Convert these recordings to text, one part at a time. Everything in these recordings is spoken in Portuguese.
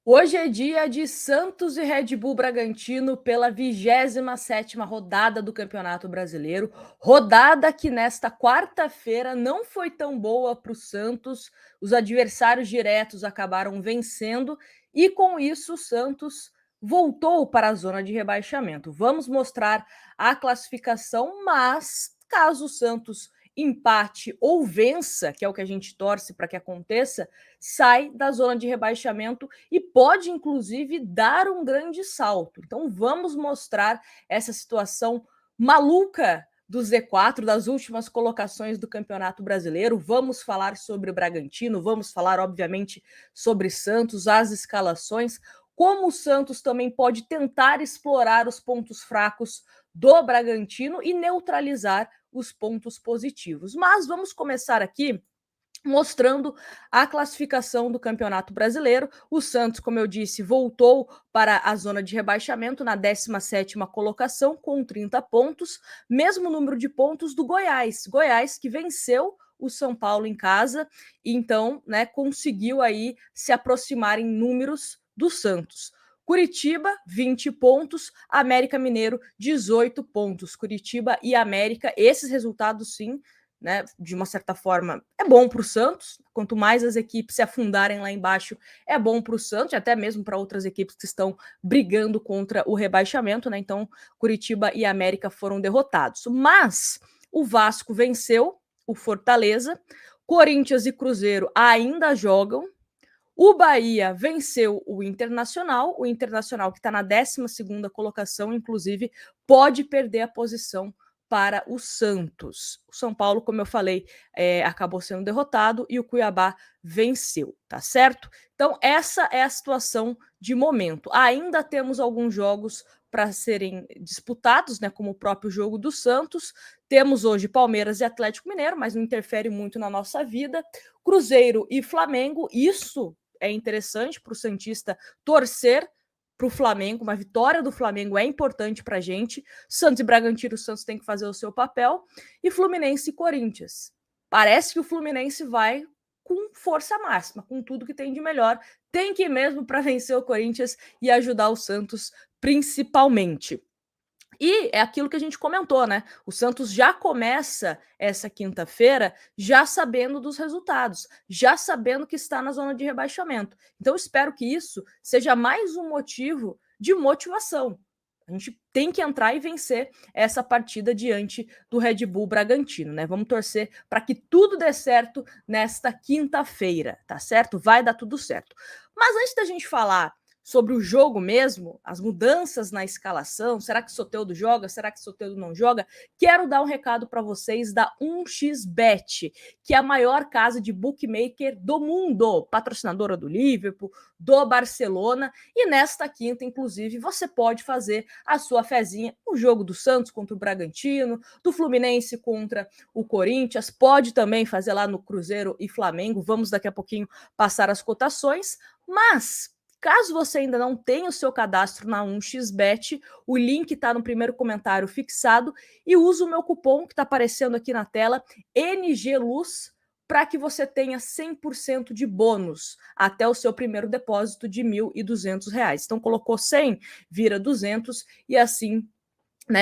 Hoje é dia de Santos e Red Bull Bragantino pela 27ª rodada do Campeonato Brasileiro. Rodada que nesta quarta-feira não foi tão boa para o Santos. Os adversários diretos acabaram vencendo e com isso o Santos voltou para a zona de rebaixamento. Vamos mostrar a classificação, mas caso o Santos empate ou vença, que é o que a gente torce para que aconteça, sai da zona de rebaixamento e pode, inclusive, dar um grande salto. Então, vamos mostrar essa situação maluca do Z4, das últimas colocações do Campeonato Brasileiro. Vamos falar sobre o Bragantino, vamos falar, obviamente, sobre Santos, as escalações, como o Santos também pode tentar explorar os pontos fracos do Bragantino e neutralizar os pontos positivos. Mas vamos começar aqui mostrando a classificação do Campeonato Brasileiro. O Santos, como eu disse, voltou para a zona de rebaixamento na 17ª colocação com 30 pontos, mesmo número de pontos do Goiás. Goiás que venceu o São Paulo em casa e então, conseguiu aí se aproximar em números do Santos. Curitiba, 20 pontos, América Mineiro, 18 pontos. Curitiba e América, esses resultados sim, de uma certa forma, é bom para o Santos. Quanto mais as equipes se afundarem lá embaixo, é bom para o Santos, e até mesmo para outras equipes que estão brigando contra o rebaixamento, né? Então, Curitiba e América foram derrotados. Mas o Vasco venceu o Fortaleza, Corinthians e Cruzeiro ainda jogam. O Bahia venceu o Internacional que está na 12ª colocação, inclusive, pode perder a posição para o Santos. O São Paulo, como eu falei, acabou sendo derrotado e o Cuiabá venceu, tá certo? Então, essa é a situação de momento. Ainda temos alguns jogos para serem disputados, como o próprio jogo do Santos. Temos hoje Palmeiras e Atlético Mineiro, mas não interfere muito na nossa vida. Cruzeiro e Flamengo, isso é interessante para o Santista torcer para o Flamengo, uma vitória do Flamengo é importante para a gente. Santos e Bragantino, o Santos tem que fazer o seu papel. E Fluminense e Corinthians. Parece que o Fluminense vai com força máxima, com tudo que tem de melhor. Tem que ir mesmo para vencer o Corinthians e ajudar o Santos, principalmente. E é aquilo que a gente comentou, né? O Santos já começa essa quinta-feira já sabendo dos resultados, já sabendo que está na zona de rebaixamento. Então, espero que isso seja mais um motivo de motivação. A gente tem que entrar e vencer essa partida diante do Red Bull Bragantino, né? Vamos torcer para que tudo dê certo nesta quinta-feira, tá certo? Vai dar tudo certo. Mas antes da gente falar sobre o jogo mesmo, as mudanças na escalação, será que Soteldo joga, será que Soteldo não joga? Quero dar um recado para vocês da 1xBet, que é a maior casa de bookmaker do mundo, patrocinadora do Liverpool, do Barcelona, e nesta quinta, inclusive, você pode fazer a sua fezinha no jogo do Santos contra o Bragantino, do Fluminense contra o Corinthians, pode também fazer lá no Cruzeiro e Flamengo, vamos daqui a pouquinho passar as cotações, mas caso você ainda não tenha o seu cadastro na 1xBet, o link está no primeiro comentário fixado e use o meu cupom que está aparecendo aqui na tela, NGLUZ, para que você tenha 100% de bônus até o seu primeiro depósito de R$ 1.200. Então, colocou 100, vira 200 e assim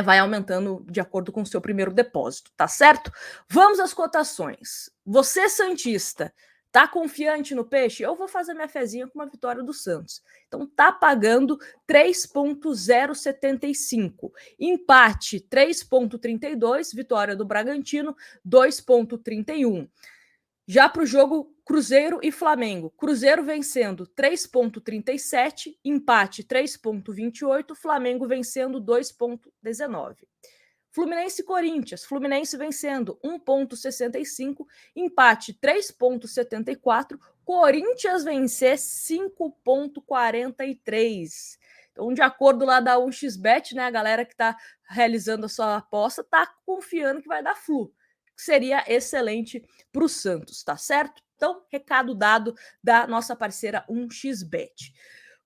vai aumentando de acordo com o seu primeiro depósito, tá certo? Vamos às cotações. Você, Santista, tá confiante no peixe? Eu vou fazer minha fezinha com uma vitória do Santos. Então tá pagando 3,075. Empate 3,32. Vitória do Bragantino 2,31. Já para o jogo Cruzeiro e Flamengo, Cruzeiro vencendo 3,37, empate 3,28, Flamengo vencendo 2,19. Fluminense e Corinthians, Fluminense vencendo 1,65, empate 3,74, Corinthians vencer 5,43. Então, de acordo lá da 1xBet, a galera que está realizando a sua aposta está confiando que vai dar Flu. Seria excelente para o Santos, tá certo? Então, recado dado da nossa parceira 1xBet.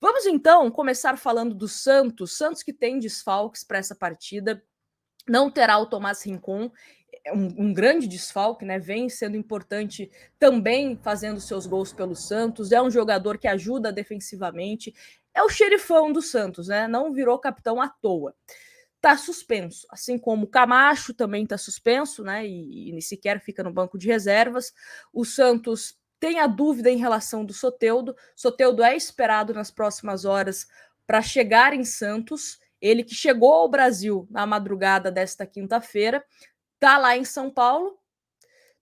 Vamos então começar falando do Santos. Santos que tem desfalques para essa partida. Não terá o Tomás Rincon. um grande desfalque, né? Vem sendo importante também fazendo seus gols pelo Santos. É um jogador que ajuda defensivamente. É o xerifão do Santos, né? Não virou capitão à toa. Tá suspenso, assim como o Camacho também tá suspenso, né? E sequer fica no banco de reservas. O Santos tem a dúvida em relação do Soteldo. Soteldo é esperado nas próximas horas para chegar em Santos. Ele que chegou ao Brasil na madrugada desta quinta-feira, tá lá em São Paulo,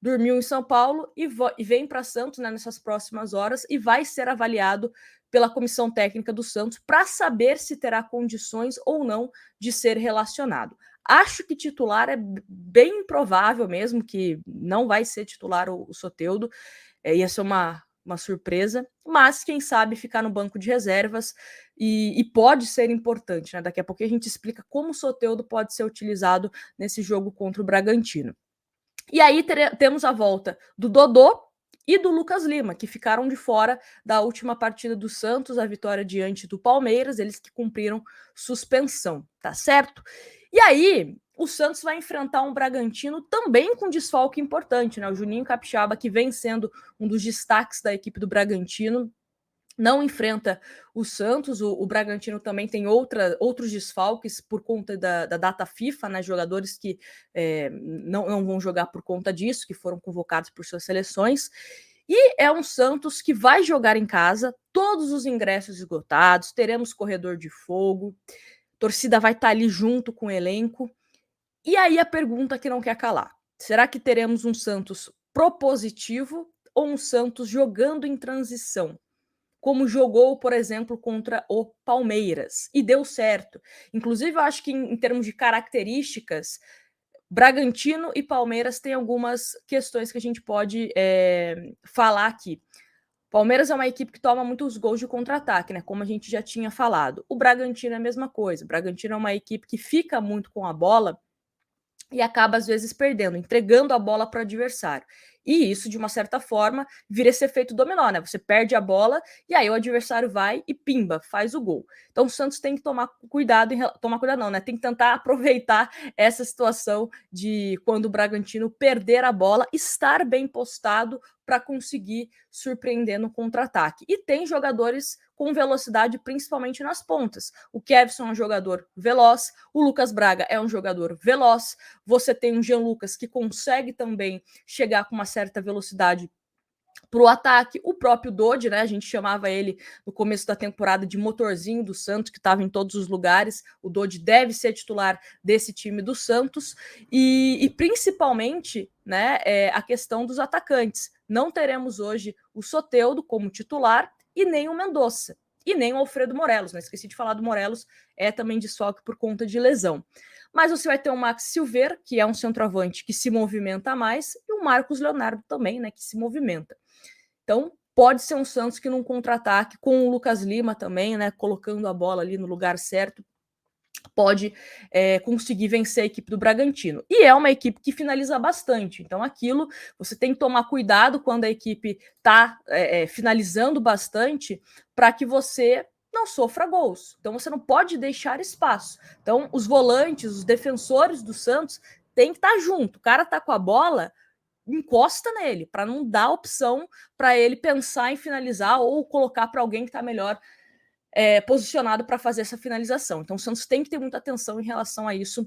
dormiu em São Paulo e vem para Santos, né, nessas próximas horas e vai ser avaliado pela comissão técnica do Santos para saber se terá condições ou não de ser relacionado. Acho que titular é bem improvável mesmo, que não vai ser titular o Soteldo, ia ser uma surpresa, mas quem sabe ficar no banco de reservas e pode ser importante, né? Daqui a pouco a gente explica como o Soteldo pode ser utilizado nesse jogo contra o Bragantino. E aí temos a volta do Dodô e do Lucas Lima, que ficaram de fora da última partida do Santos, a vitória diante do Palmeiras, eles que cumpriram suspensão, tá certo? E aí, o Santos vai enfrentar um Bragantino também com desfalque importante, né? O Juninho Capixaba, que vem sendo um dos destaques da equipe do Bragantino, não enfrenta o Santos. O Bragantino também tem outros desfalques por conta da data FIFA, né? Jogadores que não vão jogar por conta disso, que foram convocados por suas seleções. E é um Santos que vai jogar em casa, todos os ingressos esgotados, teremos corredor de fogo, torcida vai estar ali junto com o elenco. E aí a pergunta que não quer calar: será que teremos um Santos propositivo ou um Santos jogando em transição, como jogou, por exemplo, contra o Palmeiras, e deu certo? Inclusive, eu acho que em termos de características, Bragantino e Palmeiras têm algumas questões que a gente pode falar aqui. Palmeiras é uma equipe que toma muitos gols de contra-ataque, né? Como a gente já tinha falado. O Bragantino é a mesma coisa. O Bragantino é uma equipe que fica muito com a bola e acaba, às vezes, perdendo, entregando a bola para o adversário. E isso, de uma certa forma, vira esse efeito dominó, né? Você perde a bola e aí o adversário vai e pimba, faz o gol. Então o Santos tem que tomar cuidado, tomar cuidado não, né? Tem que tentar aproveitar essa situação de quando o Bragantino perder a bola, estar bem postado para conseguir surpreender no contra-ataque. E tem jogadores com velocidade, principalmente nas pontas. O Kevson é um jogador veloz, o Lucas Braga é um jogador veloz, você tem um Jean Lucas que consegue também chegar com uma certa velocidade para o ataque, o próprio Dodi, né? A gente chamava ele no começo da temporada de motorzinho do Santos, que estava em todos os lugares. O Dodi deve ser titular desse time do Santos, e principalmente, né, a questão dos atacantes. Não teremos hoje o Soteldo como titular e nem o Mendonça. E nem o Alfredo Morelos, né? Esqueci de falar do Morelos, é também desfalque por conta de lesão. Mas você vai ter o Max Silveira, que é um centroavante que se movimenta mais, e o Marcos Leonardo também, né, que se movimenta. Então, pode ser um Santos que num contra-ataque, com o Lucas Lima também, né, colocando a bola ali no lugar certo, pode conseguir vencer a equipe do Bragantino. E é uma equipe que finaliza bastante. Então, aquilo, você tem que tomar cuidado quando a equipe está finalizando bastante, para que você não sofra gols. Então, você não pode deixar espaço. Então, os volantes, os defensores do Santos têm que estar junto. O cara tá com a bola, encosta nele, para não dar opção para ele pensar em finalizar ou colocar para alguém que está melhor posicionado para fazer essa finalização. Então o Santos tem que ter muita atenção em relação a isso,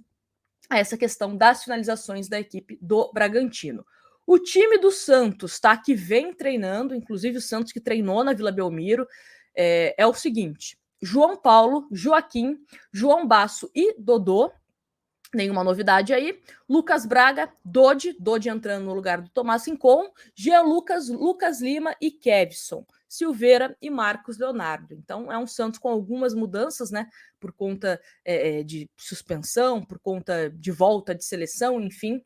a essa questão das finalizações da equipe do Bragantino. O time do Santos, tá, que vem treinando, inclusive o Santos que treinou na Vila Belmiro, é o seguinte: João Paulo, Joaquim, João Basso e Dodô. Nenhuma novidade aí. Lucas Braga, Dodi entrando no lugar do Tomás Rincon, Jean Lucas, Lucas Lima e Kevson, Silveira e Marcos Leonardo. Então é um Santos com algumas mudanças, né? Por conta de suspensão, por conta de volta de seleção, enfim.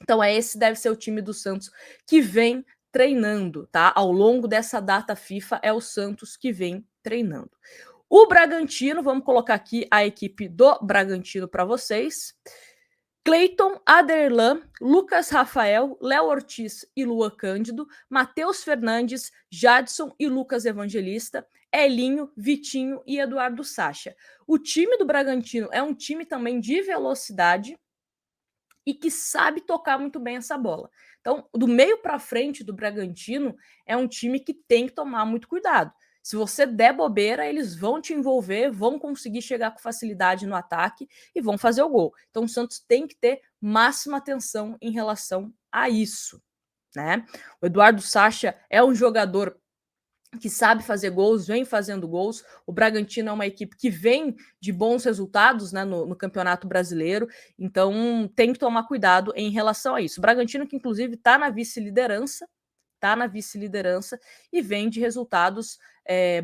Então esse deve ser o time do Santos que vem treinando, tá? Ao longo dessa data FIFA é o Santos que vem treinando. O Bragantino, vamos colocar aqui a equipe do Bragantino para vocês. Cleiton, Aderlan, Lucas Rafael, Léo Ortiz e Lua Cândido, Matheus Fernandes, Jadson e Lucas Evangelista, Elinho, Vitinho e Eduardo Sacha. O time do Bragantino é um time também de velocidade e que sabe tocar muito bem essa bola. Então, do meio para frente do Bragantino é um time que tem que tomar muito cuidado. Se você der bobeira, eles vão te envolver, vão conseguir chegar com facilidade no ataque e vão fazer o gol. Então, o Santos tem que ter máxima atenção em relação a isso, né? O Eduardo Sacha é um jogador que sabe fazer gols, vem fazendo gols. O Bragantino é uma equipe que vem de bons resultados, né, no Campeonato Brasileiro, então tem que tomar cuidado em relação a isso. O Bragantino, que inclusive está na vice-liderança e vem de resultados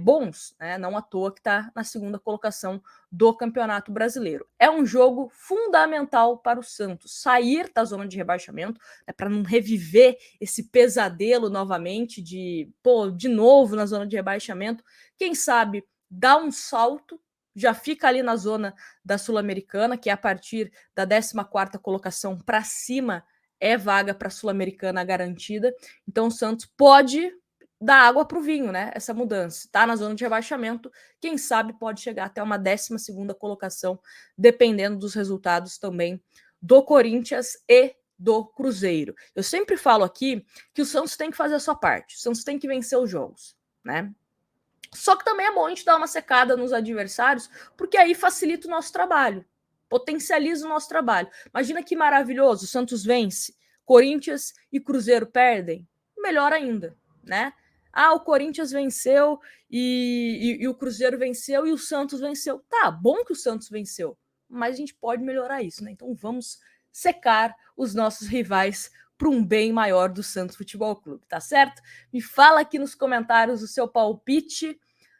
bons, né? Não à toa que está na segunda colocação do Campeonato Brasileiro. É um jogo fundamental para o Santos sair da zona de rebaixamento, né, para não reviver esse pesadelo novamente de novo na zona de rebaixamento. Quem sabe dá um salto, já fica ali na zona da Sul-Americana, que é a partir da 14ª colocação para cima é vaga para a Sul-Americana garantida. Então o Santos pode dar água para o vinho, né? Essa mudança. Está na zona de rebaixamento, quem sabe pode chegar até uma 12ª colocação, dependendo dos resultados também do Corinthians e do Cruzeiro. Eu sempre falo aqui que o Santos tem que fazer a sua parte, o Santos tem que vencer os jogos, né? Só que também é bom a gente dar uma secada nos adversários, porque aí facilita o nosso trabalho, potencializa o nosso trabalho. Imagina que maravilhoso, o Santos vence, Corinthians e Cruzeiro perdem, melhor ainda, né? Ah, o Corinthians venceu e o Cruzeiro venceu e o Santos venceu. Tá, bom que o Santos venceu, mas a gente pode melhorar isso, né? Então vamos secar os nossos rivais para um bem maior do Santos Futebol Clube, tá certo? Me fala aqui nos comentários o seu palpite,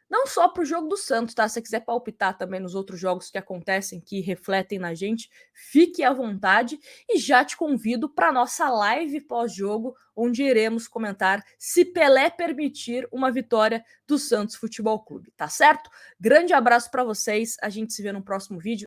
não só para o jogo do Santos, tá? Se você quiser palpitar também nos outros jogos que acontecem, que refletem na gente, fique à vontade e já te convido para nossa live pós-jogo, onde iremos comentar, se Pelé permitir, uma vitória do Santos Futebol Clube, tá certo? Grande abraço para vocês, a gente se vê no próximo vídeo.